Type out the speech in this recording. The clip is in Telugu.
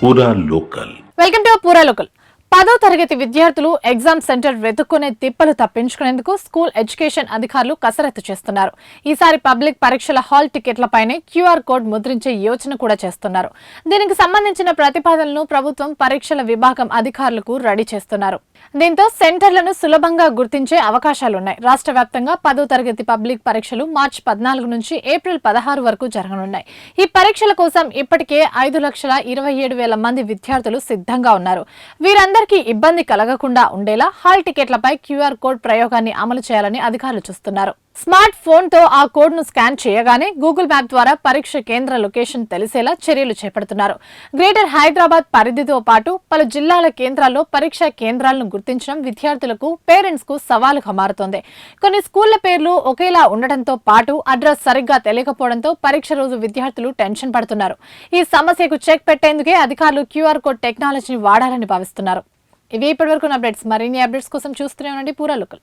పూరా లోకల్. వెల్కమ్ టు పూరా లోకల్. 10వ తరగతి విద్యార్థులు ఎగ్జామ్ సెంటర్ వెతుక్కునే తిప్పలు తప్పించుకునేందుకు స్కూల్ ఎడ్యుకేషన్ అధికారులు కసరత్తు చేస్తున్నారు. ఈసారి పబ్లిక్ పరీక్షల హాల్ టికెట్లపైనే క్యూఆర్ కోడ్ ముద్రించే యోచన కూడా చేస్తున్నారు. దీనికి సంబంధించిన ప్రతిపాదనలను ప్రభుత్వం పరీక్షల విభాగం అధికారులకు రెడీ చేస్తున్నారు. దీంతో సెంటర్లను సులభంగా గుర్తించే అవకాశాలున్నాయి. రాష్ట్ర వ్యాప్తంగా 10వ తరగతి పబ్లిక్ పరీక్షలు మార్చి 14 నుంచి ఏప్రిల్ 16 వరకు జరగనున్నాయి. ఈ పరీక్షల కోసం ఇప్పటికే 5,27,000 మంది విద్యార్థులు సిద్ధంగా ఉన్నారు. వీరందరికీ ఇబ్బంది కలగకుండా ఉండేలా హాల్ టికెట్లపై క్యూఆర్ కోడ్ ప్రయోగాన్ని అమలు చేయాలని అధికారులు చూస్తున్నారు. స్మార్ట్ ఫోన్ తో ఆ కోడ్ ను స్కాన్ చేయగానే గూగుల్ మ్యాప్ ద్వారా పరీక్ష కేంద్ర లొకేషన్ తెలిసేలా చర్యలు చేపడుతున్నారు. గ్రేటర్ హైదరాబాద్ పరిధితో పాటు పలు జిల్లాల కేంద్రాల్లో పరీక్షా కేంద్రాలను గుర్తించడం విద్యార్థులకు, పేరెంట్స్ కు సవాలుగా మారుతోంది. కొన్ని స్కూళ్ల పేర్లు ఒకేలా ఉండటంతో పాటు అడ్రస్ సరిగ్గా తెలియకపోవడంతో పరీక్ష రోజు విద్యార్థులు టెన్షన్ పడుతున్నారు. ఈ సమస్యకు చెక్ పెట్టేందుకే అధికారులు క్యూఆర్ కోడ్ టెక్నాలజీని వాడాలని భావిస్తున్నారు. ఇవి ఇప్పటివరకు అప్డేట్స్. మరిన్ని అప్డేట్స్ కోసం చూస్తూనే ఉండండి పూరా లోకల్.